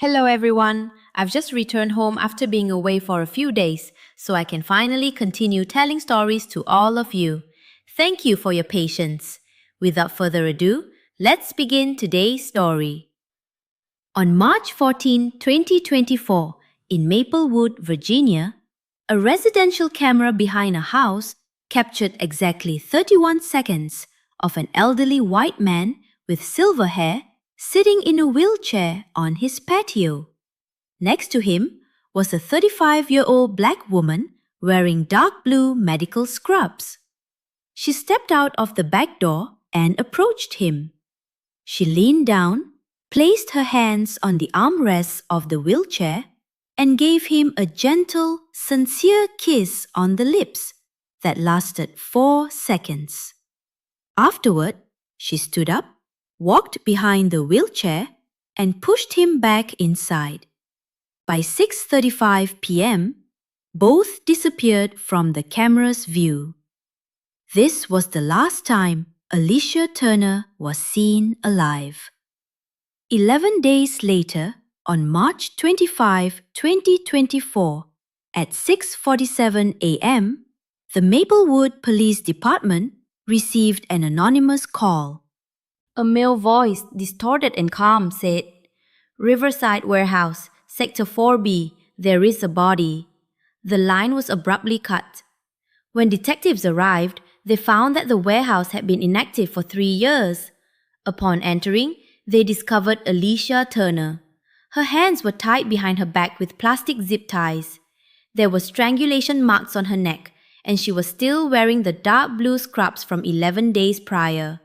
Hello everyone. I've just returned home after being away for a few days, so I can finally continue telling stories to all of you. Thank you for your patience. Without further ado, let's begin today's story. On March 14, 2024, in Maplewood, Virginia, a residential camera behind a house captured exactly 31 seconds of an elderly white man with silver hair sitting in a wheelchair on his patio. Next to him was a 35-year-old black woman wearing dark blue medical scrubs. She stepped out of the back door and approached him. She leaned down, placed her hands on the armrests of the wheelchair, and gave him a gentle, sincere kiss on the lips that lasted 4 seconds. Afterward, she stood up, walked behind the wheelchair, and pushed him back inside. By 6:35 p.m., both disappeared from the camera's view. This was the last time Alicia Turner was seen alive. 11 days later, on March 25, 2024, at 6:47 a.m., the Maplewood Police Department received an anonymous call. A male voice, distorted and calm, said, "Riverside Warehouse, Sector 4B, there is a body." The line was abruptly cut. When detectives arrived, they found that the warehouse had been inactive for 3 years. Upon entering, they discovered Alicia Turner. Her hands were tied behind her back with plastic zip ties. There were strangulation marks on her neck, and she was still wearing the dark blue scrubs from 11 days prior.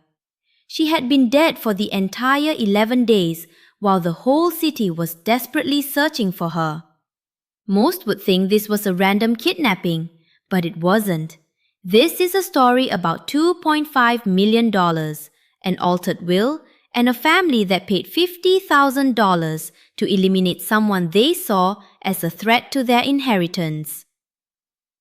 She had been dead for the entire 11 days, while the whole city was desperately searching for her. Most would think this was a random kidnapping, but it wasn't. This is a story about $2.5 million, an altered will, and a family that paid $50,000 to eliminate someone they saw as a threat to their inheritance.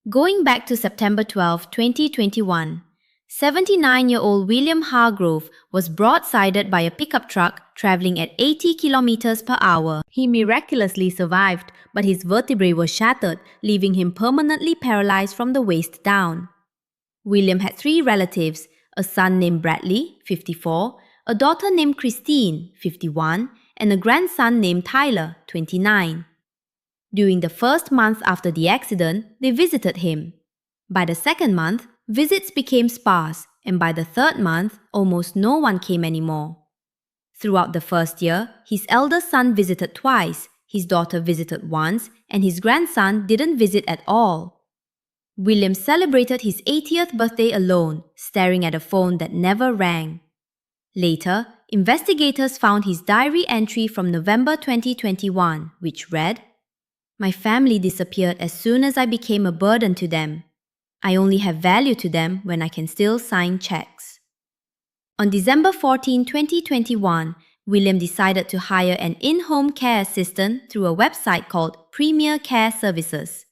Going back to September 12, 2021, 79-year-old William Hargrove was broadsided by a pickup truck traveling at 80 kilometers per hour. He miraculously survived, but his vertebrae were shattered, leaving him permanently paralyzed from the waist down. William had 3 relatives, a son named Bradley, 54, a daughter named Christine, 51, and a grandson named Tyler, 29. During the first month after the accident, they visited him. By the second month, visits became sparse, and by the third month, almost no one came anymore. Throughout the first year, his eldest son visited twice, his daughter visited once, and his grandson didn't visit at all. William celebrated his 80th birthday alone, staring at a phone that never rang. Later, investigators found his diary entry from November 2021, which read, "My family disappeared as soon as I became a burden to them. I only have value to them when I can still sign checks." On December 14, 2021, William decided to hire an in-home care assistant through a website called Premier Care Services.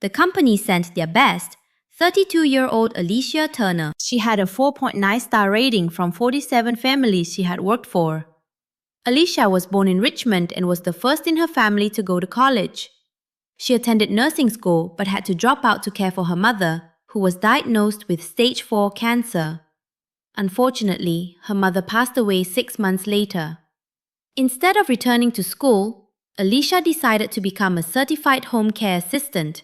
The company sent their best, 32-year-old Alicia Turner. She had a 4.9 star rating from 47 families she had worked for. Alicia was born in Richmond and was the first in her family to go to college. She attended nursing school but had to drop out to care for her mother, who was diagnosed with stage 4 cancer. Unfortunately, her mother passed away 6 months later. Instead of returning to school, Alicia decided to become a certified home care assistant.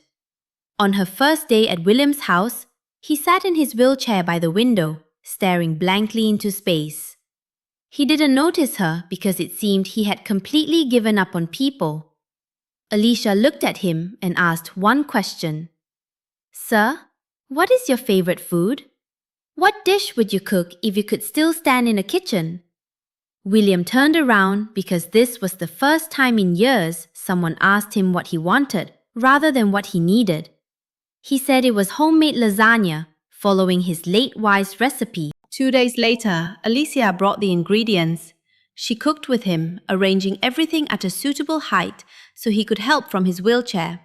On her first day at William's house, he sat in his wheelchair by the window, staring blankly into space. He didn't notice her because it seemed he had completely given up on people. Alicia looked at him and asked one question. "Sir, what is your favorite food? What dish would you cook if you could still stand in a kitchen?" William turned around because this was the first time in years someone asked him what he wanted rather than what he needed. He said it was homemade lasagna, following his late wife's recipe. 2 days later, Alicia brought the ingredients. She cooked with him, arranging everything at a suitable height so he could help from his wheelchair.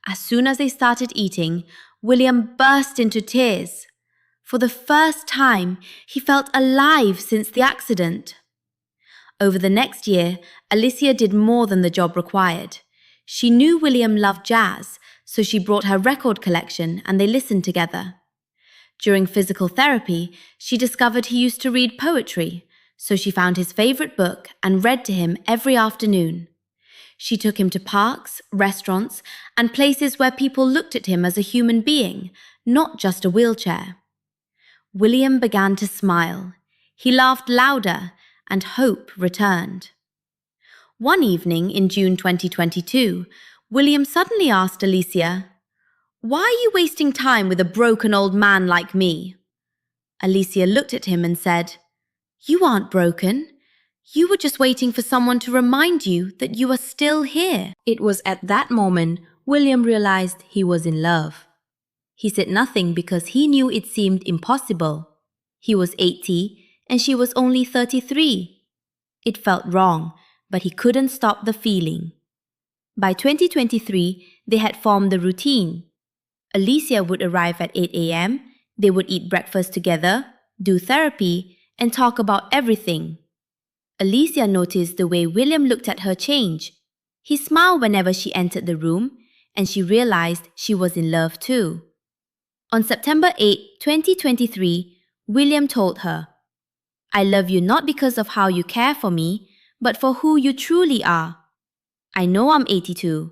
As soon as they started eating, William burst into tears. For the first time, he felt alive since the accident. Over the next year, Alicia did more than the job required. She knew William loved jazz, so she brought her record collection and they listened together. During physical therapy, she discovered he used to read poetry, so she found his favorite book and read to him every afternoon. She took him to parks, restaurants, and places where people looked at him as a human being, not just a wheelchair. William began to smile. He laughed louder, and hope returned. One evening in June 2022, William suddenly asked Alicia, "Why are you wasting time with a broken old man like me?" Alicia looked at him and said, "You aren't broken. You were just waiting for someone to remind you that you are still here." It was at that moment William realized he was in love. He said nothing because he knew it seemed impossible. He was 80 and she was only 33. It felt wrong, but he couldn't stop the feeling. By 2023, they had formed the routine. Alicia would arrive at 8 a.m., they would eat breakfast together, do therapy, and talk about everything. Alicia noticed the way William looked at her change. He smiled whenever she entered the room, and she realized she was in love too. On September 8, 2023, William told her, "I love you not because of how you care for me, but for who you truly are. I know I'm 82.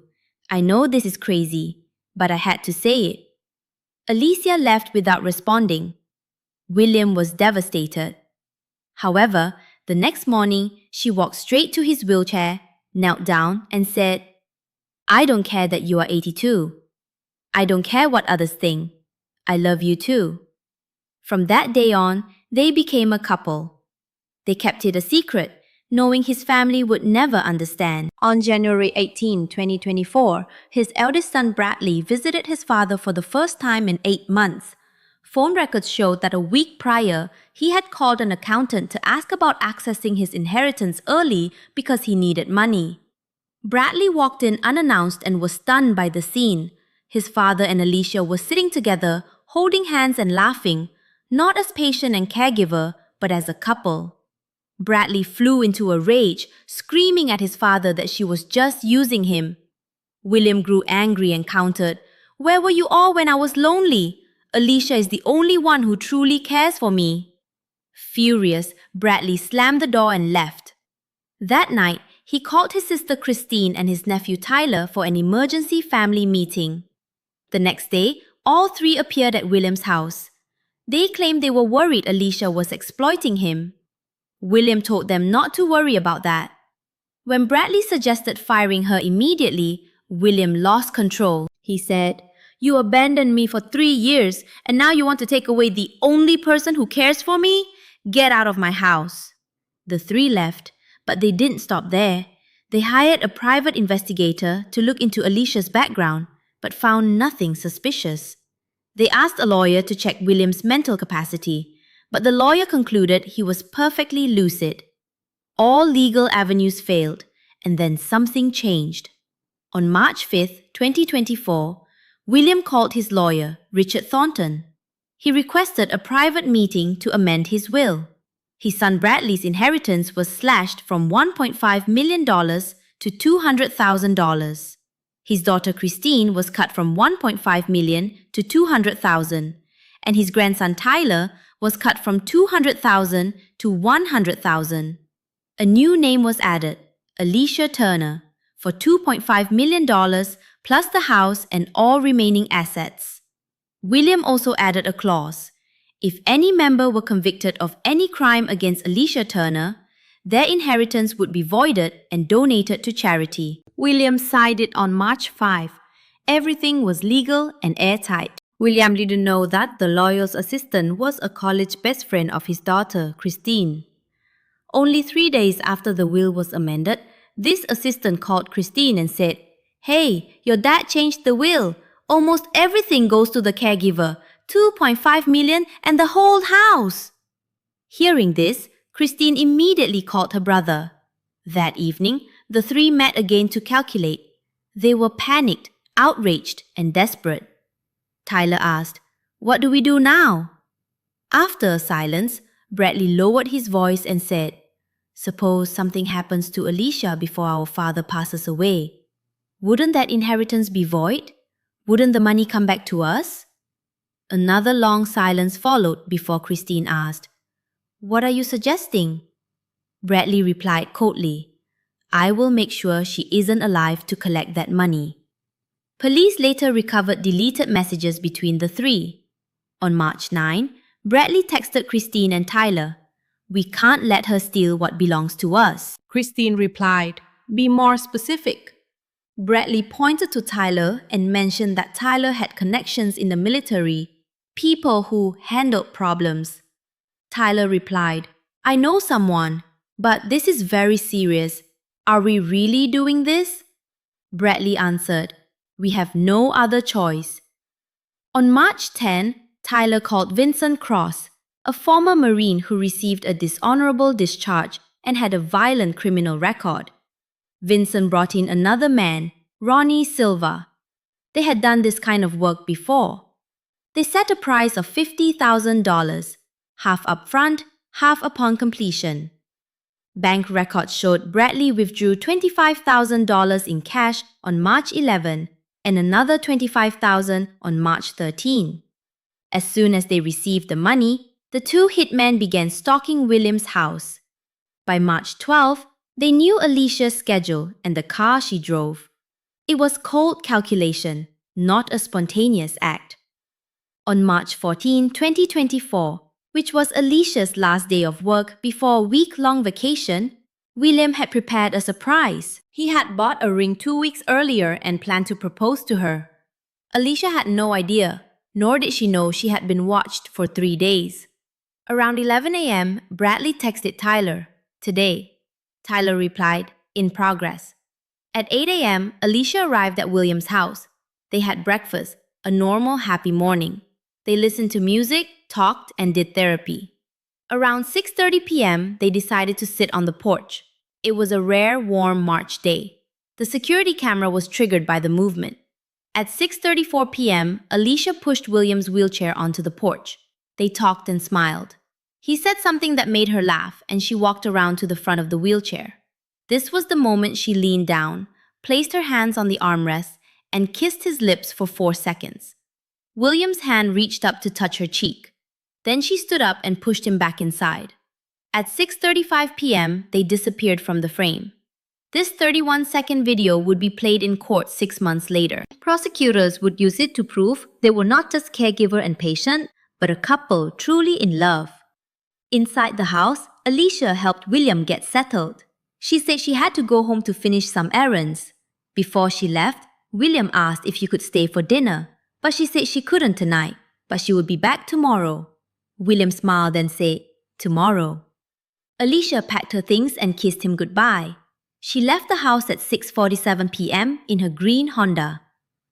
I know this is crazy, but I had to say it." Alicia left without responding. William was devastated. However, the next morning, she walked straight to his wheelchair, knelt down, and said, "I don't care that you are 82. I don't care what others think. I love you too." From that day on, they became a couple. They kept it a secret, knowing his family would never understand. On January 18, 2024, his eldest son Bradley visited his father for the first time in 8 months. Phone records showed that a week prior, he had called an accountant to ask about accessing his inheritance early because he needed money. Bradley walked in unannounced and was stunned by the scene. His father and Alicia were sitting together, holding hands and laughing, not as patient and caregiver, but as a couple. Bradley flew into a rage, screaming at his father that she was just using him. William grew angry and countered, "Where were you all when I was lonely? Alicia is the only one who truly cares for me." Furious, Bradley slammed the door and left. That night, he called his sister Christine and his nephew Tyler for an emergency family meeting. The next day, all three appeared at William's house. They claimed they were worried Alicia was exploiting him. William told them not to worry about that. When Bradley suggested firing her immediately, William lost control. He said, "You abandoned me for 3 years and now you want to take away the only person who cares for me? Get out of my house." The three left, but they didn't stop there. They hired a private investigator to look into Alicia's background, but found nothing suspicious. They asked a lawyer to check William's mental capacity, but the lawyer concluded he was perfectly lucid. All legal avenues failed, and then something changed. On March 5, 2024, William called his lawyer, Richard Thornton. He requested a private meeting to amend his will. His son Bradley's inheritance was slashed from $1.5 million to $200,000. His daughter Christine was cut from $1.5 million to $200,000, and his grandson Tyler was cut from $200,000 to $100,000. A new name was added, Alicia Turner, for $2.5 million plus the house and all remaining assets. William also added a clause. If any member were convicted of any crime against Alicia Turner, their inheritance would be voided and donated to charity. William signed it on March 5. Everything was legal and airtight. William didn't know that the lawyer's assistant was a college best friend of his daughter, Christine. Only 3 days after the will was amended, this assistant called Christine and said, "Hey, your dad changed the will. Almost everything goes to the caregiver, $2.5 million and the whole house." Hearing this, Christine immediately called her brother. That evening, the three met again to calculate. They were panicked, outraged, and desperate. Tyler asked, "What do we do now?" After a silence, Bradley lowered his voice and said, Suppose something happens to Alicia before our father passes away. Wouldn't that inheritance be void? Wouldn't the money come back to us? Another long silence followed before Christine asked, "What are you suggesting?" Bradley replied coldly, "I will make sure she isn't alive to collect that money." Police later recovered deleted messages between the three. On March 9, Bradley texted Christine and Tyler, "We can't let her steal what belongs to us." Christine replied, "Be more specific." Bradley pointed to Tyler and mentioned that Tyler had connections in the military, people who handled problems. Tyler replied, "I know someone, but this is very serious. Are we really doing this?" Bradley answered, "We have no other choice." On March 10, Tyler called Vincent Cross, a former Marine who received a dishonorable discharge and had a violent criminal record. Vincent brought in another man, Ronnie Silva. They had done this kind of work before. They set a price of $50,000, half upfront, half upon completion. Bank records showed Bradley withdrew $25,000 in cash on March 11 and another $25,000 on March 13. As soon as they received the money, the two hitmen began stalking William's house. By March 12, they knew Alicia's schedule and the car she drove. It was cold calculation, not a spontaneous act. On March 14, 2024, which was Alicia's last day of work before a week-long vacation, William had prepared a surprise. He had bought a ring 2 weeks earlier and planned to propose to her. Alicia had no idea, nor did she know she had been watched for 3 days. Around 11 a.m., Bradley texted Tyler, "Today." Tyler replied, "In progress." At 8 a.m., Alicia arrived at William's house. They had breakfast, a normal, happy morning. They listened to music, talked, and did therapy. Around 6:30 p.m., they decided to sit on the porch. It was a rare, warm March day. The security camera was triggered by the movement. At 6:34 p.m., Alicia pushed William's wheelchair onto the porch. They talked and smiled. He said something that made her laugh, and she walked around to the front of the wheelchair. This was the moment she leaned down, placed her hands on the armrest, and kissed his lips for 4 seconds. William's hand reached up to touch her cheek. Then she stood up and pushed him back inside. At 6:35 p.m., they disappeared from the frame. This 31-second video would be played in court 6 months later. Prosecutors would use it to prove they were not just caregiver and patient, but a couple truly in love. Inside the house, Alicia helped William get settled. She said she had to go home to finish some errands. Before she left, William asked if she could stay for dinner, but she said she couldn't tonight, but she would be back tomorrow. William smiled and said, "Tomorrow." Alicia packed her things and kissed him goodbye. She left the house at 6:47 p.m. in her green Honda.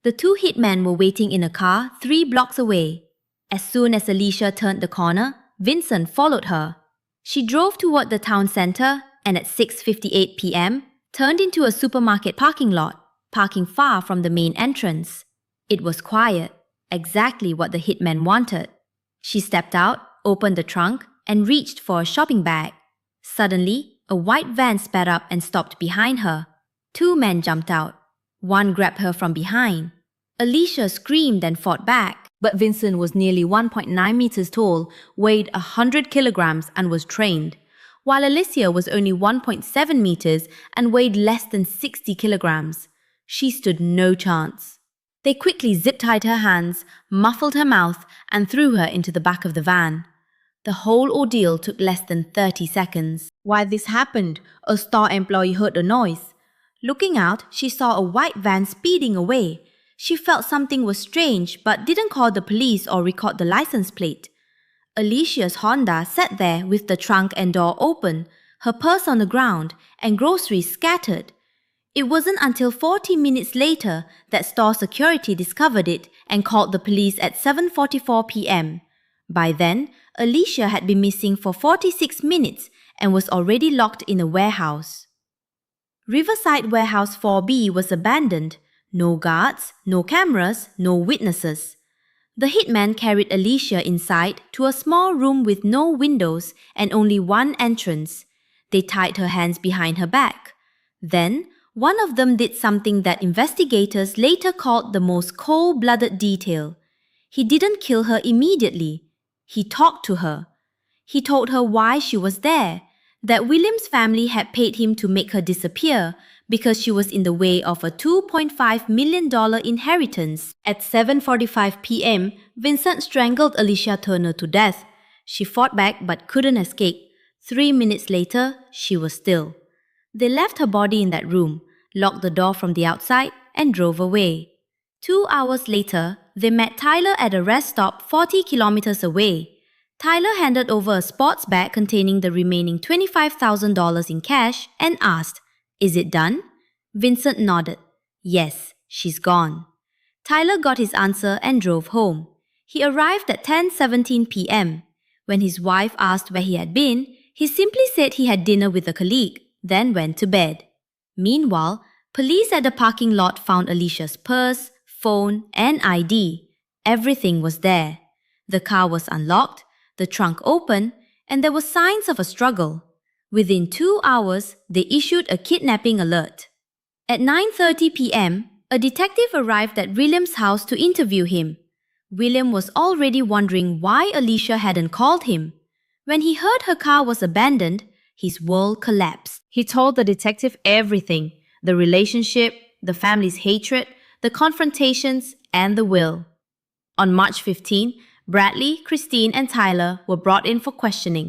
The two hitmen were waiting in a car 3 blocks away. As soon as Alicia turned the corner, Vincent followed her. She drove toward the town center and at 6:58 p.m. turned into a supermarket parking lot, parking far from the main entrance. It was quiet, exactly what the hitmen wanted. She stepped out, opened the trunk, and reached for a shopping bag. Suddenly, a white van sped up and stopped behind her. 2 men jumped out. One grabbed her from behind. Alicia screamed and fought back, but Vincent was nearly 1.9 meters tall, weighed 100 kilograms, and was trained, while Alicia was only 1.7 meters and weighed less than 60 kilograms. She stood no chance. They quickly zip-tied her hands, muffled her mouth, and threw her into the back of the van. The whole ordeal took less than 30 seconds. While this happened, a store employee heard a noise. Looking out, she saw a white van speeding away. She felt something was strange but didn't call the police or record the license plate. Alicia's Honda sat there with the trunk and door open, her purse on the ground, and groceries scattered. It wasn't until 40 minutes later that store security discovered it and called the police at 7:44 p.m. By then, Alicia had been missing for 46 minutes and was already locked in a warehouse. Riverside Warehouse 4B was abandoned. No guards, no cameras, no witnesses. The hitman carried Alicia inside to a small room with no windows and only one entrance. They tied her hands behind her back. Then, one of them did something that investigators later called the most cold-blooded detail. He didn't kill her immediately. He talked to her. He told her why she was there, that William's family had paid him to make her disappear because she was in the way of a $2.5 million inheritance. At 7:45 p.m., Vincent strangled Alicia Turner to death. She fought back but couldn't escape. 3 minutes later, she was still. They left her body in that room, locked the door from the outside, and drove away. 2 hours later, they met Tyler at a rest stop 40 kilometers away. Tyler handed over a sports bag containing the remaining $25,000 in cash and asked, "Is it done?" Vincent nodded. "Yes, she's gone." Tyler got his answer and drove home. He arrived at 10:17 p.m. When his wife asked where he had been, he simply said he had dinner with a colleague, then went to bed. Meanwhile, police at the parking lot found Alicia's purse, phone, and ID. Everything was there. The car was unlocked, the trunk open, and there were signs of a struggle. Within 2 hours, they issued a kidnapping alert. At 9:30 p.m., a detective arrived at William's house to interview him. William was already wondering why Alicia hadn't called him. When he heard her car was abandoned, his world collapsed. He told the detective everything: the relationship, the family's hatred, the confrontations, and the will. On March 15, Bradley, Christine, and Tyler were brought in for questioning.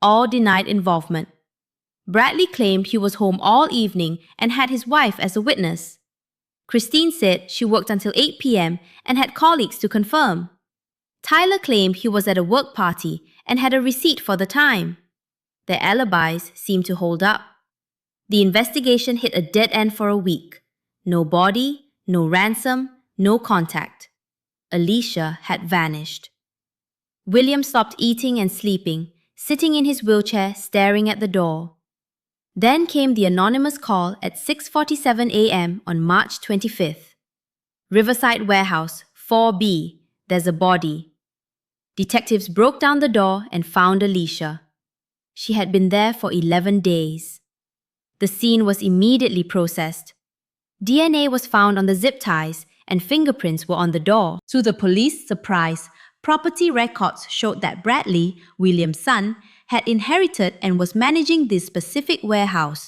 All denied involvement. Bradley claimed he was home all evening and had his wife as a witness. Christine said she worked until 8 p.m. and had colleagues to confirm. Tyler claimed he was at a work party and had a receipt for the time. Their alibis seemed to hold up. The investigation hit a dead end for a week. No body, no ransom, no contact. Alicia had vanished. William stopped eating and sleeping, sitting in his wheelchair staring at the door. Then came the anonymous call at 6:47 a.m. on March 25th. Riverside Warehouse, 4B. There's a body. Detectives broke down the door and found Alicia. She had been there for 11 days. The scene was immediately processed. DNA was found on the zip ties and fingerprints were on the door. To the police's surprise, property records showed that Bradley, William's son, had inherited and was managing this specific warehouse.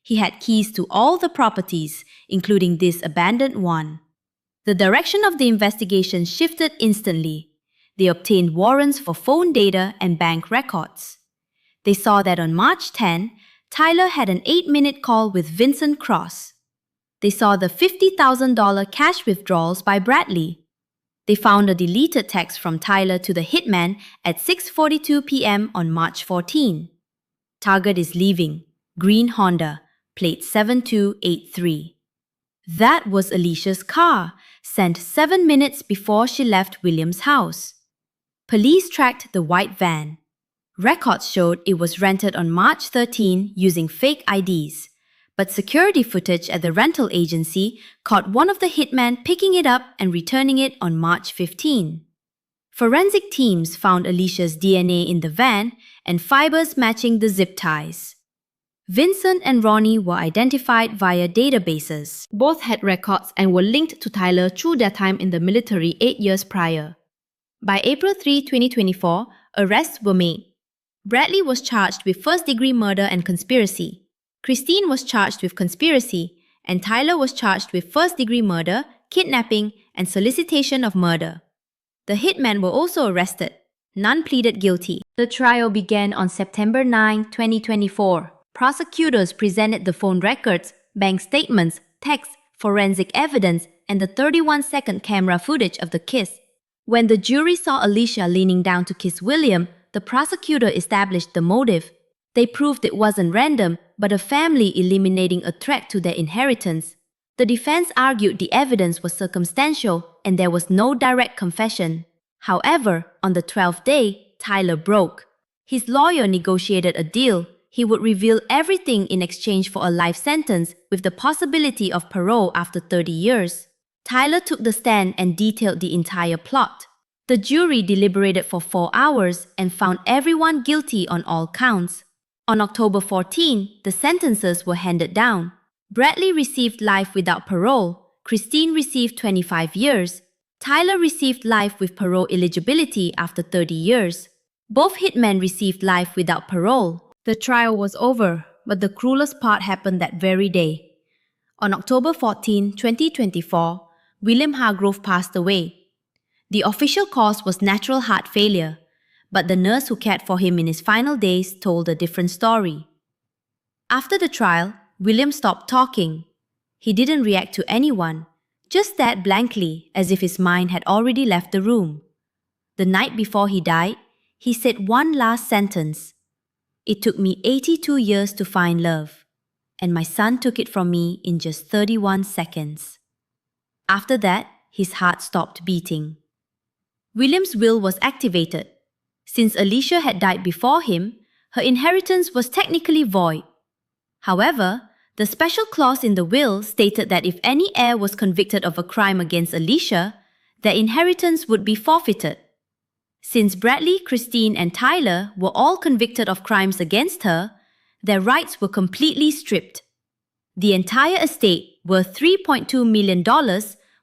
He had keys to all the properties, including this abandoned one. The direction of the investigation shifted instantly. They obtained warrants for phone data and bank records. They saw that on March 10, Tyler had an 8-minute call with Vincent Cross. They saw the $50,000 cash withdrawals by Bradley. They found a deleted text from Tyler to the hitman at 6:42 p.m. on March 14. Target is leaving. Green Honda, plate 7283. That was Alicia's car, sent 7 minutes before she left William's house. Police tracked the white van. Records showed it was rented on March 13 using fake IDs, but security footage at the rental agency caught one of the hitmen picking it up and returning it on March 15. Forensic teams found Alicia's DNA in the van and fibers matching the zip ties. Vincent and Ronnie were identified via databases. Both had records and were linked to Tyler through their time in the military 8 years prior. By April 3, 2024, arrests were made. Bradley was charged with first-degree murder and conspiracy. Christine was charged with conspiracy, and Tyler was charged with first-degree murder, kidnapping, and solicitation of murder. The hitmen were also arrested. None pleaded guilty. The trial began on September 9, 2024. Prosecutors presented the phone records, bank statements, texts, forensic evidence, and the 31-second camera footage of the kiss. When the jury saw Alicia leaning down to kiss William, the prosecutor established the motive. They proved it wasn't random, but a family eliminating a threat to their inheritance. The defense argued the evidence was circumstantial and there was no direct confession. However, on the 12th day, Tyler broke. His lawyer negotiated a deal. He would reveal everything in exchange for a life sentence with the possibility of parole after 30 years. Tyler took the stand and detailed the entire plot. The jury deliberated for 4 hours and found everyone guilty on all counts. On October 14, the sentences were handed down. Bradley received life without parole, Christine received 25 years, Tyler received life with parole eligibility after 30 years. Both hitmen received life without parole. The trial was over, but the cruelest part happened that very day. On October 14, 2024, William Hargrove passed away. The official cause was natural heart failure, but the nurse who cared for him in his final days told a different story. After the trial, William stopped talking. He didn't react to anyone, just stared blankly as if his mind had already left the room. The night before he died, he said one last sentence. "It took me 82 years to find love, and my son took it from me in just 31 seconds. After that, his heart stopped beating. William's will was activated. Since Alicia had died before him, her inheritance was technically void. However, the special clause in the will stated that if any heir was convicted of a crime against Alicia, their inheritance would be forfeited. Since Bradley, Christine, and Tyler were all convicted of crimes against her, their rights were completely stripped. The entire estate, worth $3.2 million,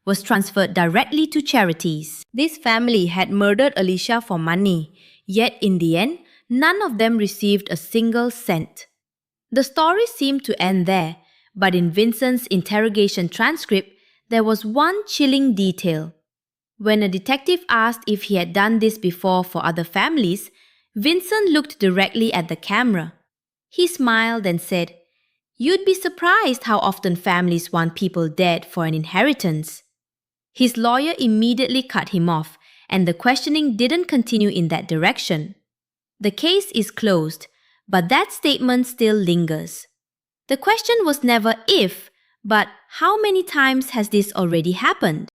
was transferred directly to charities. This family had murdered Alicia for money, yet in the end, none of them received a single cent. The story seemed to end there, but in Vincent's interrogation transcript, there was one chilling detail. When a detective asked if he had done this before for other families, Vincent looked directly at the camera. He smiled and said, "You'd be surprised how often families want people dead for an inheritance." His lawyer immediately cut him off, and the questioning didn't continue in that direction. The case is closed, but that statement still lingers. The question was never if, but how many times has this already happened?